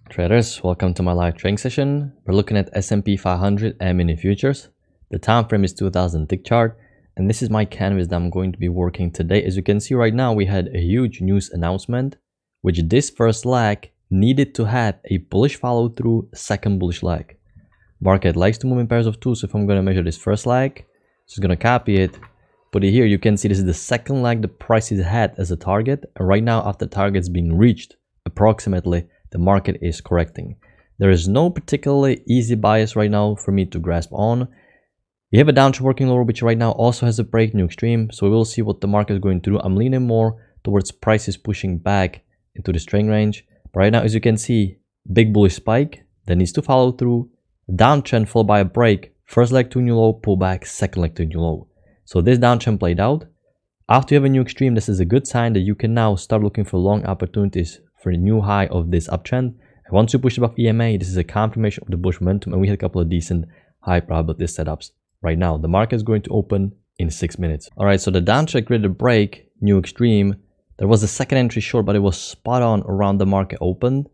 Traders, welcome to my live trading session. We're looking at S&P 500 and mini futures. The time frame is 2000 tick chart, and this is my canvas that I'm going to be working today. As you can see right now, we had a huge news announcement, which this first leg needed to have a bullish follow through, second bullish leg. Market likes to move in pairs of two, so if I'm going to measure this first leg, just going to copy it, put it here. You can see this is the second leg the price is had as a target, and right now after targets being reached approximately, the market is correcting. There is no particularly easy bias right now for me to grasp on. We have a downtrend working lower, which right now also has a break new extreme, so we will see what the market is going to do. I'm leaning more towards prices pushing back into this trading range, but right now, as you can see, big bullish spike that needs to follow through, downtrend followed by a break, first leg to new low, pullback, second leg to new low. So this downtrend played out. After you have a new extreme, this is a good sign that you can now start looking for long opportunities for a new high of this uptrend. And once you push above EMA, this is a confirmation of the bullish momentum, and we had a couple of decent high probability setups. Right now, the market is going to open in 6 minutes. All right, so the downtrend created a break, new extreme. There was a second entry short, but it was spot on around the market opened.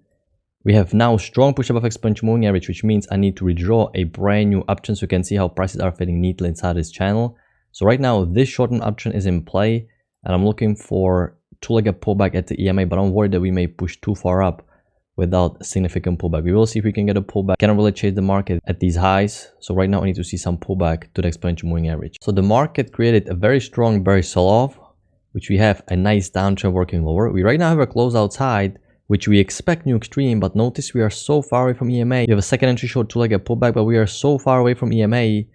We have now strong push above exponential moving average, which means I need to redraw a brand new uptrend, so you can see how prices are fitting neatly inside this channel. So right now, this short-term uptrend is in play, and I'm looking for two-legged pullback at the EMA, but I'm worried that we may push too far up without a significant pullback. We will see if we can get a pullback. Cannot really chase the market at these highs, so right now I need to see some pullback to the exponential moving average. So the market created a very strong bearish sell-off, which we have a nice downtrend working lower. We right now have a closeout side, which we expect new extreme, but notice we are so far away from EMA. We have a second entry short two-legged pullback, but we are so far away from EMA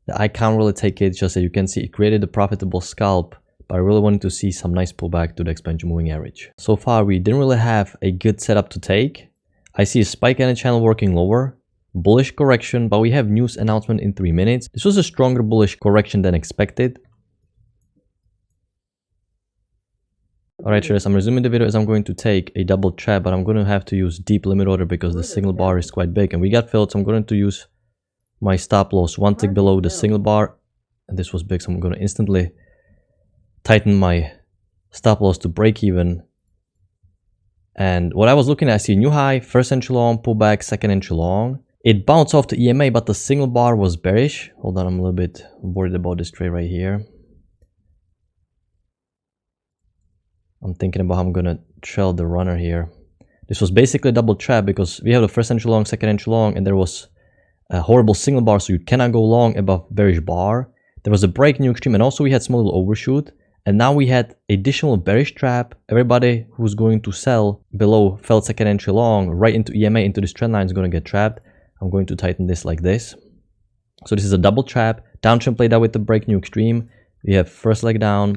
that I can't really take it. Just as you can see, it created a profitable scalp, but I really wanted to see some nice pullback to the exponential moving average. So far, we didn't really have a good setup to take. I see a spike in the channel working lower, bullish correction, but we have news announcement in 3 minutes. This was a stronger bullish correction than expected. All right, traders, I'm resuming the video as I'm going to take a double trap, but I'm going to have to use deep limit order because the signal bar is quite big, and we got filled, so I'm going to use my stop loss one tick below the signal bar, and this was big, so I'm going to instantly tighten my stop loss to break even. And what I was looking at, I see a new high, first entry long, pullback, second entry long. It bounced off the EMA, but the signal bar was bearish. Hold on, I'm a little bit worried about this trade right here. I'm thinking about how I'm gonna trail the runner here. This was basically a double trap because we have the first entry long, second entry long, and there was a horrible signal bar, so you cannot go long above bearish bar. There was a break new extreme, and also we had small little overshoot. And now we had additional bearish trap. Everybody who's going to sell below fell second entry long right into EMA, into this trend line, is going to get trapped. I'm going to tighten this like this. So this is a double trap. Downtrend played out with the break new extreme. We have first leg down,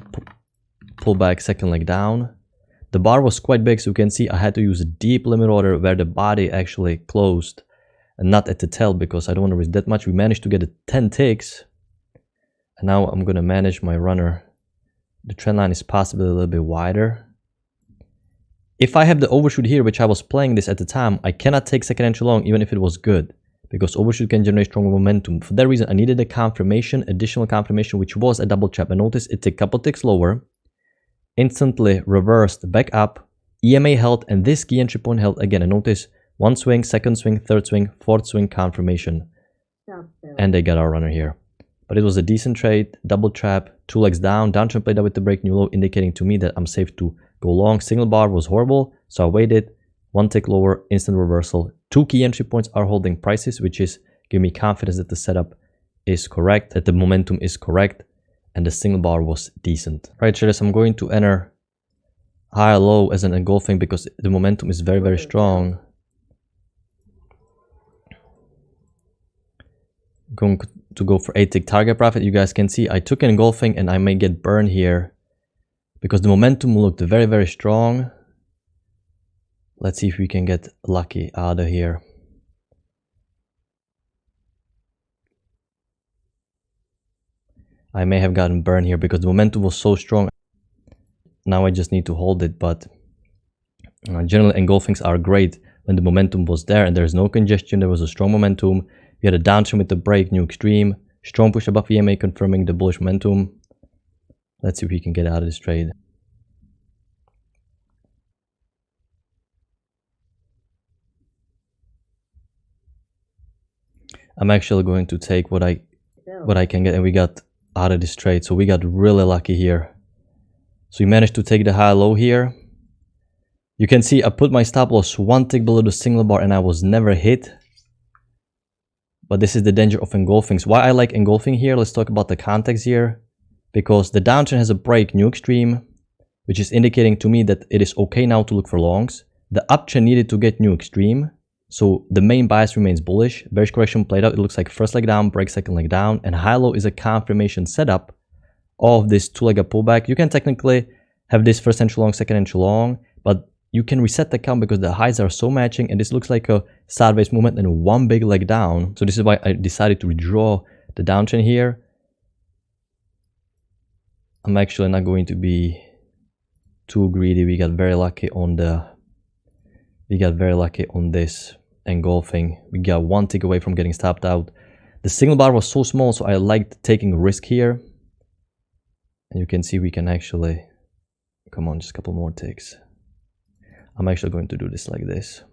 pullback, second leg down. The bar was quite big, so you can see I had to use a deep limit order where the body actually closed and not at the tail because I don't want to risk that much. We managed to get a 10 ticks. And now I'm going to manage my runner. The trend line is possibly a little bit wider. If I have the overshoot here, which I was playing this at the time, I cannot take second entry long even if it was good, because overshoot can generate stronger momentum. For that reason, I needed a confirmation, additional confirmation, which was a double trap. And notice it took a couple ticks lower, instantly reversed back up, EMA held, and this key entry point held again. And notice one swing, second swing, third swing, fourth swing, confirmation. And they got our runner here. But it was a decent trade, double trap, 2 legs down, downtrend played out with the break new low, indicating to me that I'm safe to go long. Signal bar was horrible, so I waited, 1 tick lower, instant reversal. 2 key entry points are holding prices, which is giving me confidence that the setup is correct, that the momentum is correct, and the signal bar was decent. All right, traders, I'm going to enter high or low as an engulfing because the momentum is very, very strong. Going to go for 8 tick target profit. You guys can see I took an engulfing and I may get burned here because the momentum looked very, very strong. Let's see if we can get lucky out of here. I may have gotten burned here because the momentum was so strong. Now I just need to hold it, but generally engulfings are great when the momentum was there and there's no congestion. There was a strong momentum. We had a downtrend with the break, new extreme, strong push above EMA confirming the bullish momentum. Let's see if we can get out of this trade. I'm actually going to take what I can get, and we got out of this trade. So we got really lucky here. So we managed to take the high low here. You can see I put my stop loss one tick below the signal bar and I was never hit. But this is the danger of engulfing. So why I like engulfing here, let's talk about the context here. Because the downtrend has a break new extreme, which is indicating to me that it is okay now to look for longs. The uptrend needed to get new extreme. So the main bias remains bullish. Bearish correction played out. It looks like first leg down, break second leg down. And high low is a confirmation setup of this two-legged pullback. You can technically have this first entry long, second entry long, but you can reset the count because the highs are so matching, and this looks like a sideways movement and one big leg down. So this is why I decided to withdraw the downtrend here. I'm actually not going to be too greedy. We got very lucky on this engulfing. We got one tick away from getting stopped out. The signal bar was so small, so I liked taking a risk here. And you can see we can actually, come on, just a couple more ticks. I'm actually going to do this like this.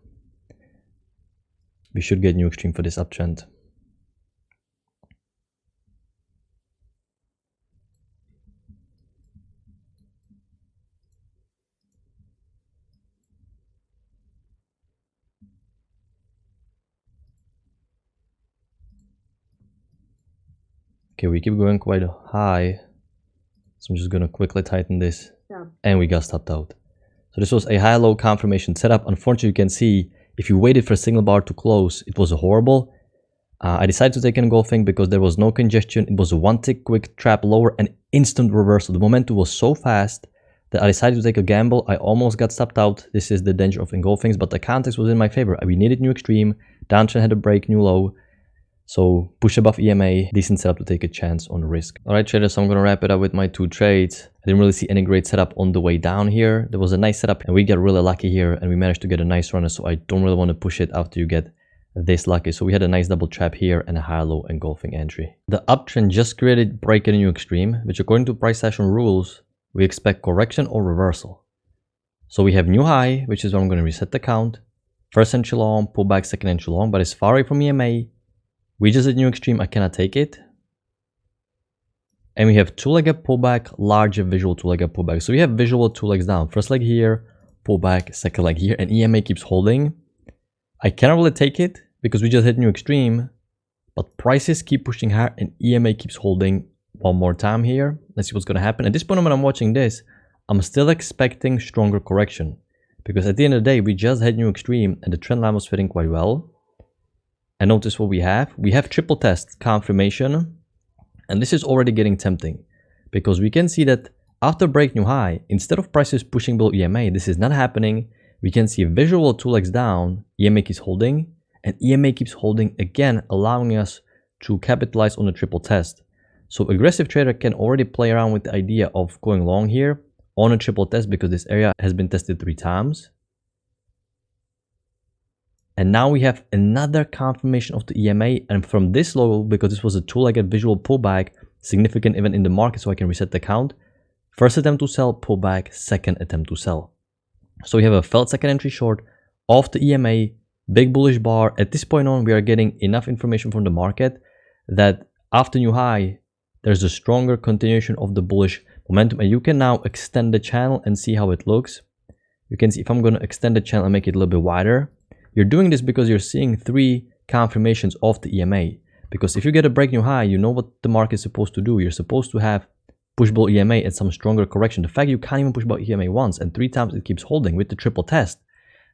We should get new extreme for this uptrend. Okay, we keep going quite high. So I'm just gonna quickly tighten this. And we got stopped out. So this was a high-low confirmation setup. Unfortunately, you can see if you waited for a signal bar to close, it was horrible. I decided to take engulfing because there was no congestion. It was a one tick quick trap lower and instant reversal. The momentum was so fast that I decided to take a gamble. I almost got stopped out. This is the danger of engulfings, but the context was in my favor. We needed new extreme. Downtrend had a break, new low. So push above EMA, decent setup to take a chance on risk. All right, traders, so I'm going to wrap it up with my two trades. I didn't really see any great setup on the way down here. There was a nice setup and we got really lucky here and we managed to get a nice runner. So I don't really want to push it after you get this lucky. So we had a nice double trap here and a high-low engulfing entry. The uptrend just created break and a new extreme, which according to price action rules, we expect correction or reversal. So we have new high, which is where I'm going to reset the count. First entry long, pull back, second entry long, but it's far away from EMA. We just did new extreme, I cannot take it. And we have two-legged pullback, larger visual two-legged pullback. So we have visual two legs down. First leg here, pullback, second leg here, and EMA keeps holding. I cannot really take it because we just hit new extreme, but prices keep pushing higher and EMA keeps holding one more time here. Let's see what's going to happen. At this point when I'm watching this, I'm still expecting stronger correction because at the end of the day, we just had new extreme and the trend line was fitting quite well. And notice what we have. We have triple test confirmation. And this is already getting tempting because we can see that after break new high, instead of prices pushing below EMA, this is not happening. We can see visual two legs down, EMA keeps holding, and EMA keeps holding again, allowing us to capitalize on the triple test. So aggressive trader can already play around with the idea of going long here on a triple test because this area has been tested 3 times. And now we have another confirmation of the EMA, and from this low, because this was a two-legged visual pullback, significant event in the market, so I can reset the count. First attempt to sell, pullback, second attempt to sell. So we have a failed second entry short of the EMA, big bullish bar. At this point on, we are getting enough information from the market that after new high, there's a stronger continuation of the bullish momentum, and you can now extend the channel and see how it looks. You can see if I'm going to extend the channel and make it a little bit wider. You're doing this because you're seeing 3 confirmations of the EMA. Because if you get a break new high, you know what the market is supposed to do. You're supposed to have push below EMA and some stronger correction. The fact you can't even push below EMA once and 3 times it keeps holding with the triple test.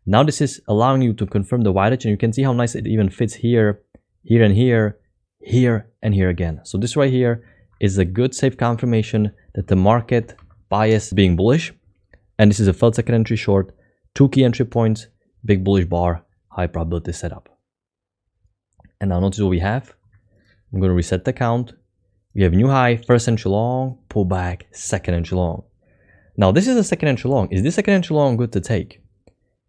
Now this is allowing you to confirm the wide edge, and you can see how nice it even fits here, here and here, here and here again. So this right here is a good safe confirmation that the market bias being bullish. And this is a failed second entry short, 2 key entry points, big bullish bar, high probability setup. And now notice what we have. I'm going to reset the count. We have new high, first entry long, pull back, second entry long. Now this is a second entry long. Is this second entry long good to take?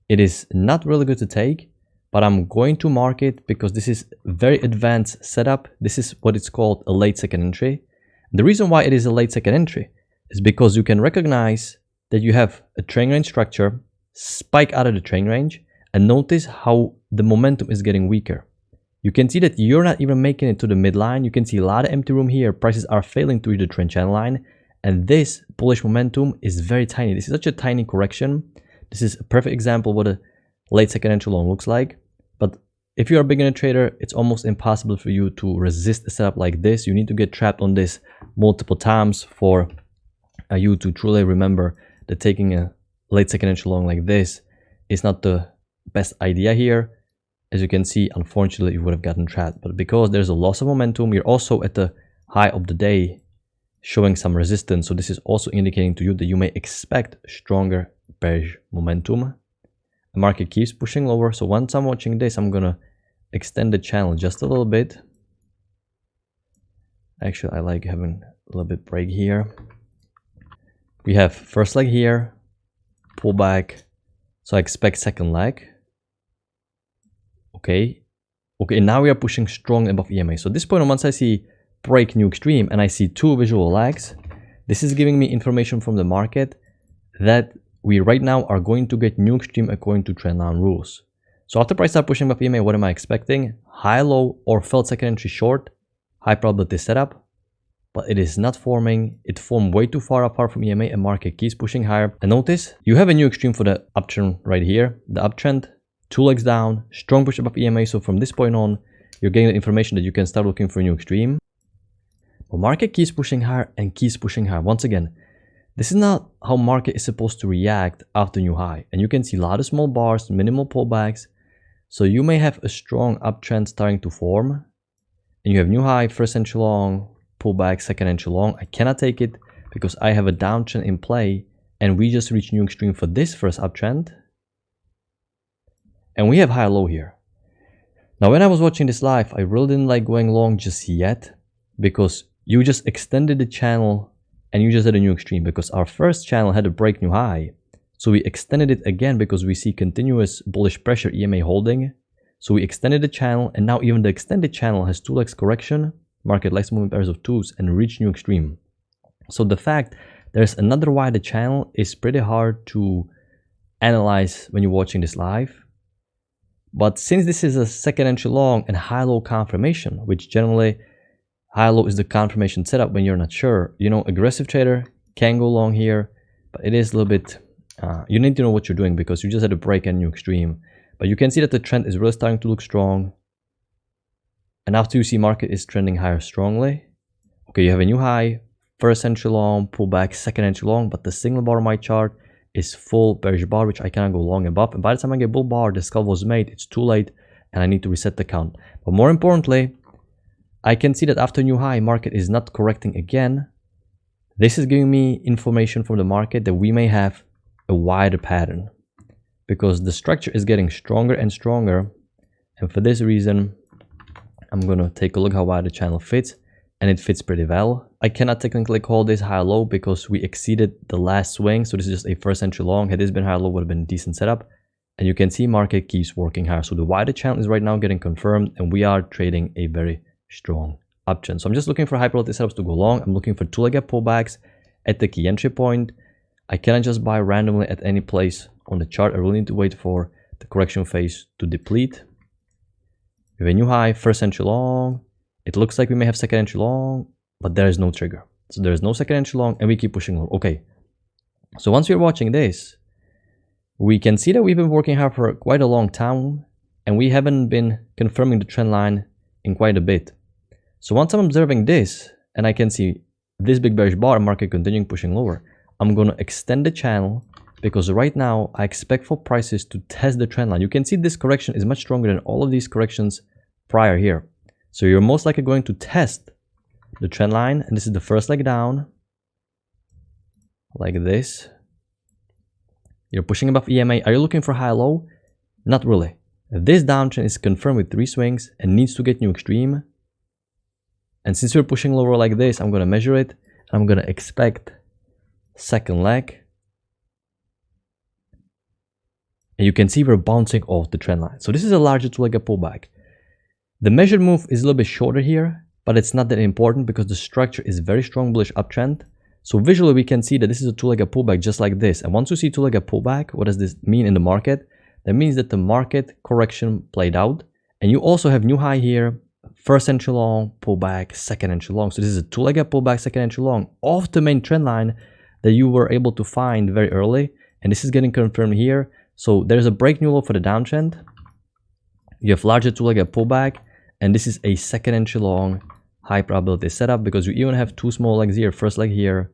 It is not really good to take, but I'm going to mark it because this is very advanced setup. This is what it's called a late second entry. The reason why it is a late second entry is because you can recognize that you have a trend range structure, spike out of the trend range, and notice how the momentum is getting weaker. you can see that you're not even making it to the midline. You can see a lot of empty room here. Prices are failing to reach the trend channel line. And this bullish momentum is very tiny. This is such a tiny correction. This is a perfect example of what a late second entry long looks like. But if you're a beginner trader, it's almost impossible for you to resist a setup like this. You need to get trapped on this multiple times for you to truly remember that taking a late second entry long like this is not the best idea here. As you can see, unfortunately, you would have gotten trapped. But because there's a loss of momentum, you're also at the high of the day showing some resistance. So this is also indicating to you that you may expect stronger bearish momentum. The market keeps pushing lower. So once I'm watching this, I'm going to extend the channel just a little bit. Actually, I like having a little bit break here. We have first leg here, pull back. So I expect second leg. Okay, now we are pushing strong above EMA. So at this point, once I see break new extreme and I see two visual legs, this is giving me information from the market that we right now are going to get new extreme according to trendline rules. So after price start pushing above EMA, what am I expecting? High, low, or failed second entry short, high probability setup, but it is not forming. It formed way too far apart from EMA and market keeps pushing higher. And notice you have a new extreme for the uptrend right here, the uptrend. Two legs down, strong push above EMA. So from this point on, you're getting the information that you can start looking for a new extreme. But market keeps pushing higher and keeps pushing higher. Once again, this is not how market is supposed to react after new high. And you can see a lot of small bars, minimal pullbacks. So you may have a strong uptrend starting to form. And you have new high, first entry long, pullback, second entry long. I cannot take it because I have a downtrend in play. And we just reached new extreme for this first uptrend. And we have high low here. Now, when I was watching this live, I really didn't like going long just yet because you just extended the channel and you just had a new extreme because our first channel had a break new high. So we extended it again because we see continuous bullish pressure EMA holding. So we extended the channel and now even the extended channel has two legs correction, market likes moving pairs of twos and reach new extreme. So the fact there's another wider channel is pretty hard to analyze when you're watching this live. But since this is a second entry long and high-low confirmation, which generally high-low is the confirmation setup when you're not sure, you know, aggressive trader can go long here, but it is a little bit, you need to know what you're doing because you just had a break and new extreme. But you can see that the trend is really starting to look strong. And after you see market is trending higher strongly, okay, you have a new high, first entry long, pullback, second entry long, but the signal bar on my chart is full bearish bar, which I cannot go long above. And by the time I get bull bar, the scalp was made, it's too late and I need to reset the count. But more importantly, I can see that after new high, market is not correcting again. This is giving me information from the market that we may have a wider pattern because the structure is getting stronger and stronger. And for this reason, I'm going to take a look how wide the channel fits. And it fits pretty well. I cannot technically call this high-low because we exceeded the last swing. So this is just a first entry long. Had this been high-low, would have been a decent setup. And you can see market keeps working higher. So the wider channel is right now getting confirmed and we are trading a very strong uptrend. So I'm just looking for high probability setups to go long. I'm looking for two-legged pullbacks at the key entry point. I cannot just buy randomly at any place on the chart. I really need to wait for the correction phase to deplete. We have a new high, first entry long. It looks like we may have second entry long, but there is no trigger. So there is no second entry long and we keep pushing low. Okay. So once we're watching this, we can see that we've been working hard for quite a long time and we haven't been confirming the trend line in quite a bit. So once I'm observing this and I can see this big bearish bar market continuing pushing lower, I'm going to extend the channel because right now I expect for prices to test the trend line. You can see this correction is much stronger than all of these corrections prior here. So you're most likely going to test the trend line. And this is the first leg down. Like this. You're pushing above EMA. Are you looking for high-low? Not really. This downtrend is confirmed with 3 swings and needs to get new extreme. And since we're pushing lower like this, I'm going to measure it. And I'm going to expect second leg. And you can see we're bouncing off the trend line. So this is a larger two-legged pullback. The measured move is a little bit shorter here, but it's not that important because the structure is very strong bullish uptrend. So visually we can see that this is a two-legged pullback just like this. And once you see two-legged pullback, what does this mean in the market? That means that the market correction played out And you also have new high here, first entry long, pullback, second entry long. So this is a two-legged pullback, second entry long off the main trend line that you were able to find very early. And this is getting confirmed here. So there's a break new low for the downtrend. You have larger two-legged pullback, and this is a second entry long high probability setup because you even have two small legs here, first leg here,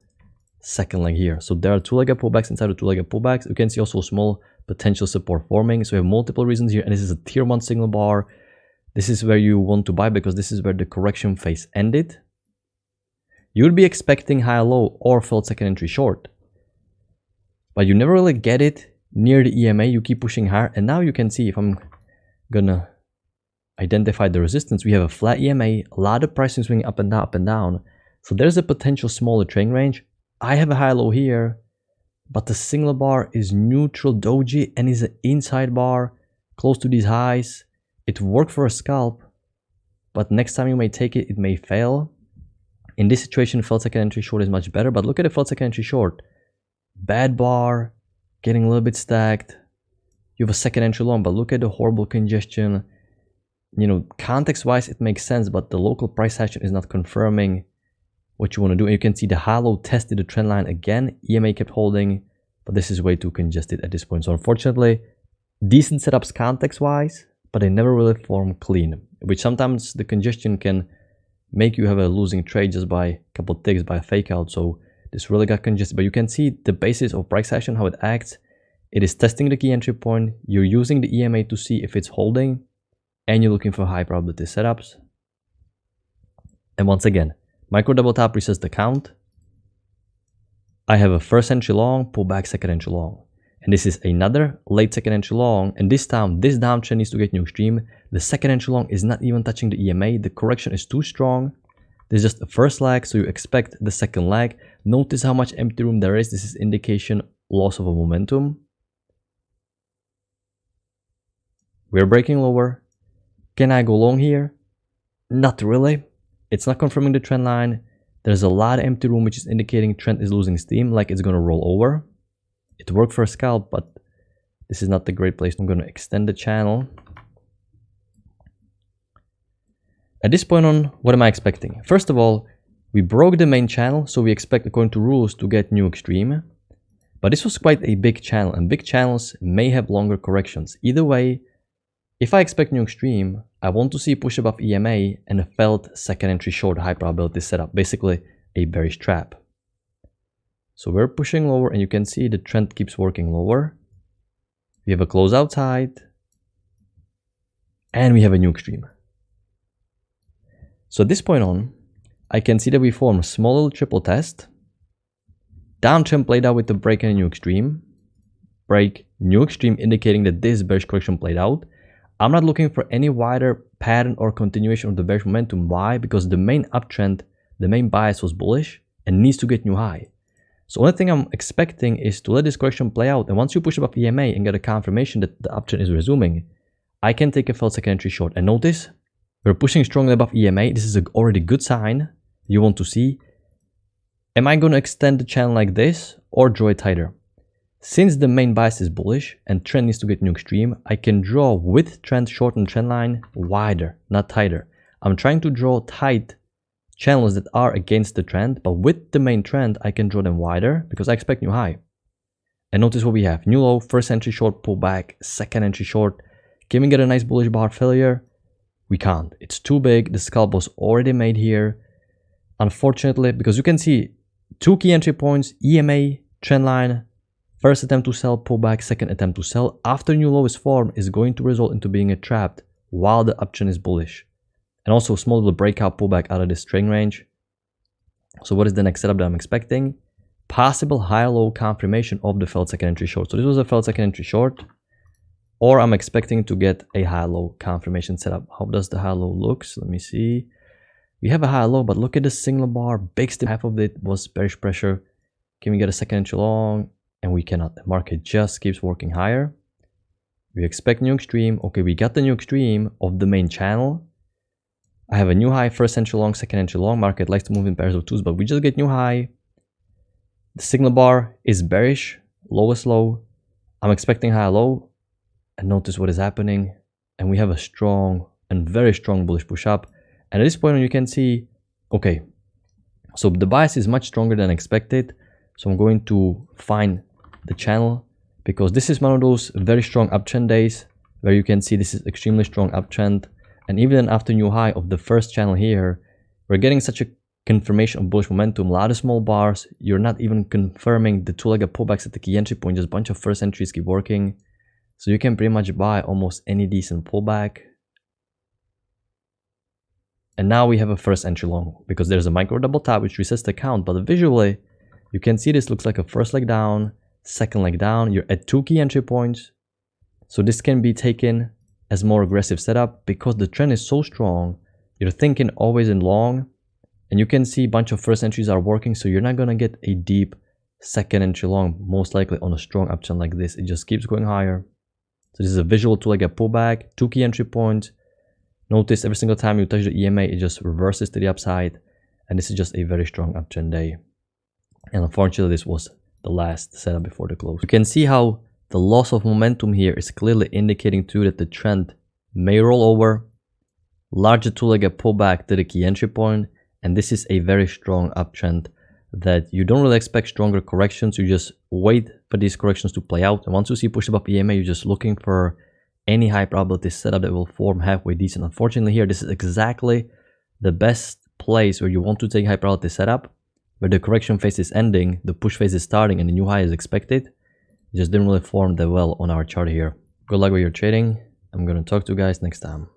second leg here. So there are two-legged pullbacks inside of two-legged pullbacks. You can see also small potential support forming. So you have multiple reasons here, and this is a tier 1 signal bar. This is where you want to buy because this is where the correction phase ended. You would be expecting high low or filled second entry short, but you never really get it near the EMA. You keep pushing higher, and now you can see, if I'm gonna identify the resistance, we have a flat EMA, a lot of pricing swinging up and down, up and down. So there's a potential smaller trend range. I have a high low here, but the signal bar is neutral doji and is an inside bar close to these highs. It worked for a scalp, but next time you may take it, it may fail. In this situation, felt second entry short is much better, but look at the felt second entry short. Bad bar, getting a little bit stacked. You have a second entry long, but look at the horrible congestion. You know, context-wise, it makes sense, but the local price action is not confirming what you want to do. And you can see the high low tested the trend line again. EMA kept holding, but this is way too congested at this point. So unfortunately, decent setups context-wise, but they never really form clean, which sometimes the congestion can make you have a losing trade just by a couple of ticks by a fake out. So this really got congested, but you can see the basis of price action, how it acts. It is testing the key entry point. You're using the EMA to see if it's holding, and you're looking for high probability setups. And once again, micro double top resets the count. I have a first entry long, pullback, second entry long. And this is another late second entry long. And this time, this downtrend needs to get new extreme. The second entry long is not even touching the EMA. The correction is too strong. There's just a first lag, so you expect the second lag. Notice how much empty room there is. This is indication loss of a momentum. We're breaking lower. Can I go long here? Not really. It's not confirming the trend line. There's a lot of empty room, which is indicating trend is losing steam, like it's going to roll over. It worked for a scalp, but this is not the great place. I'm going to extend the channel. At this point on, what am I expecting? First of all, we broke the main channel, so we expect, according to rules, to get new extreme. But this was quite a big channel, and big channels may have longer corrections. Either way, if I expect new extreme, I want to see push above EMA and a failed second entry short high probability setup, basically a bearish trap. So we're pushing lower, and you can see the trend keeps working lower. We have a close outside, and we have a new extreme. So at this point on, I can see that we form a small little triple test. Downtrend played out with the break and a new extreme. Break, new extreme, indicating that this bearish correction played out. I'm not looking for any wider pattern or continuation of the bearish momentum. Why? Because the main uptrend, the main bias was bullish and needs to get new high. So only thing I'm expecting is to let this correction play out. And once you push above EMA and get a confirmation that the uptrend is resuming, I can take a failed second entry short. And notice, we're pushing strongly above EMA. This is a already good sign you want to see. Am I going to extend the channel like this or draw it tighter? Since the main bias is bullish and trend needs to get new extreme, I can draw with trend short and trend line wider, not tighter. I'm trying to draw tight channels that are against the trend, but with the main trend, I can draw them wider because I expect new high. And notice what we have. New low, first entry short, pullback, second entry short. Can we get a nice bullish bar failure? We can't. It's too big. The scalp was already made here. Unfortunately, because you can see two key entry points, EMA, trend line, first attempt to sell, pullback, second attempt to sell. After new low is formed, is going to result into being trapped while the uptrend is bullish. And also a small little breakout pullback out of this trend range. So what is the next setup that I'm expecting? Possible high-low confirmation of the failed second entry short. So this was a failed second entry short. Or I'm expecting to get a high-low confirmation setup. How does the high-low looks? Let me see. We have a high-low, but look at the signal bar. Big step, half of it was bearish pressure. Can we get a second entry long? And we cannot. The market just keeps working higher. We expect new extreme. Okay, we got the new extreme of the main channel. I have a new high, first entry long, second entry long. Market likes to move in pairs of twos, but we just get new high. The signal bar is bearish, lowest low. I'm expecting high low. And notice what is happening. And we have a strong and very strong bullish push up. And at this point you can see, okay, so the bias is much stronger than expected. So I'm going to find the channel, because this is one of those very strong uptrend days where you can see this is extremely strong uptrend. And even after new high of the first channel here, we're getting such a confirmation of bullish momentum, a lot of small bars. You're not even confirming the two-legged pullbacks at the key entry point, just a bunch of first entries keep working. So you can pretty much buy almost any decent pullback. And now we have a first entry long, because there's a micro double top which resets the count, but visually you can see this looks like a first leg down, second leg down. You're at 2 key entry points. So this can be taken as more aggressive setup because the trend is so strong. You're thinking always in long, and you can see a bunch of first entries are working, so you're not gonna get a deep second entry long, most likely on a strong uptrend like this. It just keeps going higher. So this is a visual two-legged pullback, 2 key entry points. Notice every single time you touch the EMA, it just reverses to the upside, and this is just a very strong uptrend day. And unfortunately, this was the last setup before the close. You can see how the loss of momentum here is clearly indicating to you that the trend may roll over. Larger two-legged pullback to the key entry point, and this is a very strong uptrend that you don't really expect stronger corrections. You just wait for these corrections to play out, and once you see push above EMA, you're just looking for any high probability setup that will form halfway decent. Unfortunately here, this is exactly the best place where you want to take high probability setup, where the correction phase is ending, the push phase is starting, and the new high is expected. It just didn't really form that well on our chart here. Good luck with your trading. I'm gonna talk to you guys next time.